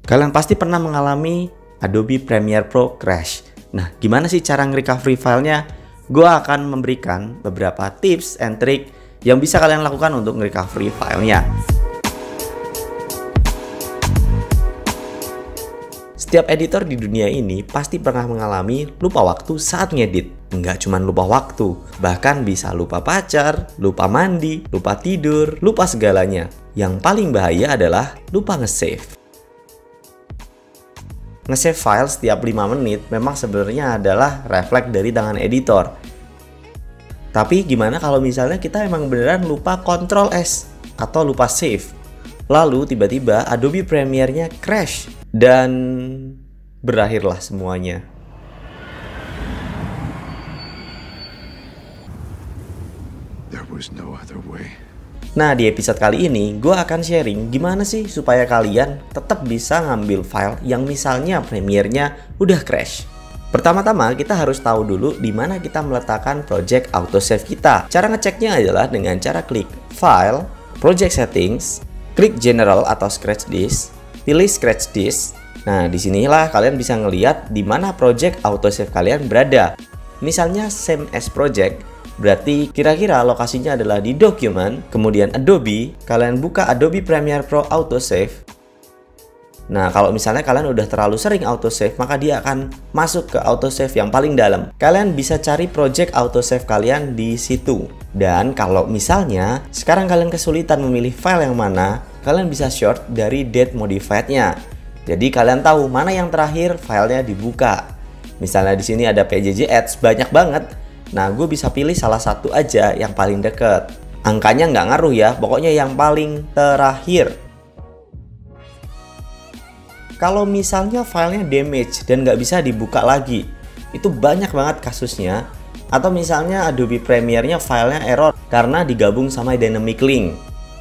Kalian pasti pernah mengalami Adobe Premiere Pro crash. Nah, gimana sih cara nge-recovery filenya? Gue akan memberikan beberapa tips and trick yang bisa kalian lakukan untuk nge-recovery filenya. Setiap editor di dunia ini pasti pernah mengalami lupa waktu saat ngedit. Nggak cuma lupa waktu, bahkan bisa lupa pacar, lupa mandi, lupa tidur, lupa segalanya. Yang paling bahaya adalah lupa nge-save. Nge-save file setiap 5 menit memang sebenarnya adalah refleks dari tangan editor. Tapi gimana kalau misalnya kita emang beneran lupa Ctrl S atau lupa save? Lalu tiba-tiba Adobe Premiere-nya crash dan berakhirlah semuanya. There was no other way. Nah, di episode kali ini gue akan sharing gimana sih supaya kalian tetap bisa ngambil file yang misalnya Premiere-nya udah crash. Pertama-tama kita harus tahu dulu di mana kita meletakkan project autosave kita. Cara ngeceknya adalah dengan cara klik File, Project Settings, klik General atau Scratch Disk, pilih Scratch Disk. Nah, disinilah kalian bisa ngeliat di mana project autosave kalian berada. Misalnya same as project, berarti kira-kira lokasinya adalah di Document, kemudian Adobe, kalian buka Adobe Premiere Pro Autosave. Nah, kalau misalnya kalian udah terlalu sering autosave, maka dia akan masuk ke autosave yang paling dalam. Kalian bisa cari project autosave kalian di situ. Dan kalau misalnya sekarang kalian kesulitan memilih file yang mana, kalian bisa short dari date modified-nya. Jadi kalian tahu mana yang terakhir filenya dibuka. Misalnya di sini ada PJJ Ads banyak banget. Nah, gue bisa pilih salah satu aja yang paling deket. Angkanya nggak ngaruh ya, pokoknya yang paling terakhir. Kalau misalnya filenya damage dan nggak bisa dibuka lagi, itu banyak banget kasusnya. Atau misalnya Adobe Premiere-nya filenya error karena digabung sama Dynamic Link.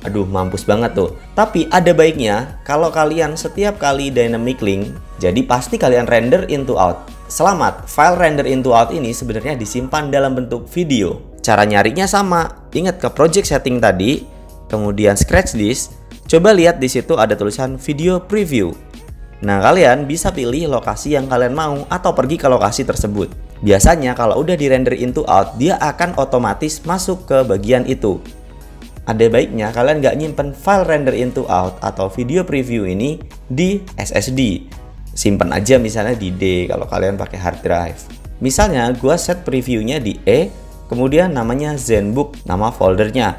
Aduh, mampus banget tuh. Tapi ada baiknya kalau kalian setiap kali Dynamic Link, jadi pasti kalian render into out. Selamat, file render into out ini sebenarnya disimpan dalam bentuk video. Cara nyarinya sama. Ingat ke project setting tadi, kemudian scratch disk. Coba lihat di situ ada tulisan video preview. Nah, kalian bisa pilih lokasi yang kalian mau atau pergi ke lokasi tersebut. Biasanya kalau udah di render into out, dia akan otomatis masuk ke bagian itu. Ada baiknya kalian nggak nyimpen file render into out atau video preview ini di SSD. Simpen aja misalnya di D kalau kalian pakai hard drive. Misalnya gue set previewnya di E, kemudian namanya Zenbook, nama foldernya.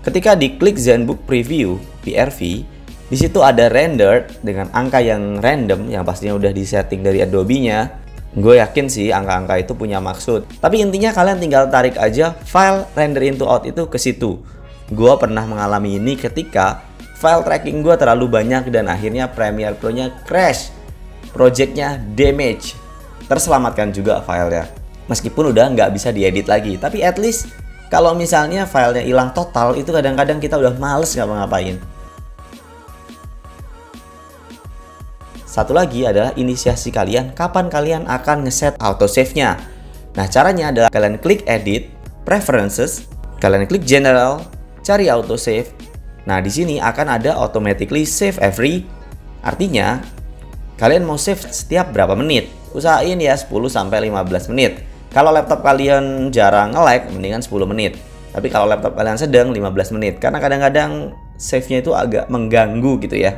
Ketika diklik Zenbook Preview, PRV, di situ ada rendered dengan angka yang random yang pastinya udah disetting dari Adobe-nya. Gue yakin sih angka-angka itu punya maksud. Tapi intinya kalian tinggal tarik aja file render into out itu ke situ. Gue pernah mengalami ini ketika file tracking gue terlalu banyak dan akhirnya Premiere Pro-nya crash. Projectnya damage. Terselamatkan juga filenya. Meskipun udah nggak bisa diedit lagi. Tapi at least kalau misalnya filenya hilang total, itu kadang-kadang kita udah males ngapa-ngapain. Satu lagi adalah inisiasi kalian kapan kalian akan ngeset autosave-nya. Nah, caranya adalah kalian klik Edit, Preferences, kalian klik General, cari Autosave. Nah, di sini akan ada automatically save every. Artinya, kalian mau save setiap berapa menit? Usahain ya 10-15 menit. Kalau laptop kalian jarang nge-lag, mendingan 10 menit. Tapi kalau laptop kalian sedang, 15 menit. Karena kadang-kadang save-nya itu agak mengganggu gitu ya.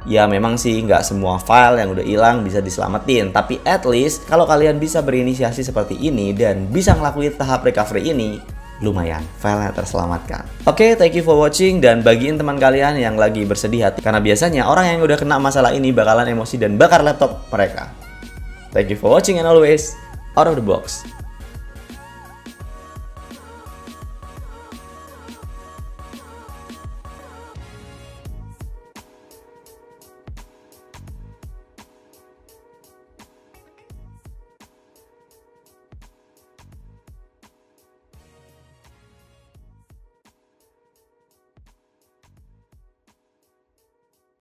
Ya memang sih nggak semua file yang udah hilang bisa diselamatin. Tapi at least kalau kalian bisa berinisiasi seperti ini dan bisa ngelakuin tahap recovery ini, lumayan, filenya terselamatkan. Oke, thank you for watching. Dan bagiin teman kalian yang lagi bersedih hati, karena biasanya orang yang udah kena masalah ini bakalan emosi dan bakar laptop mereka. Thank you for watching and always out of the box.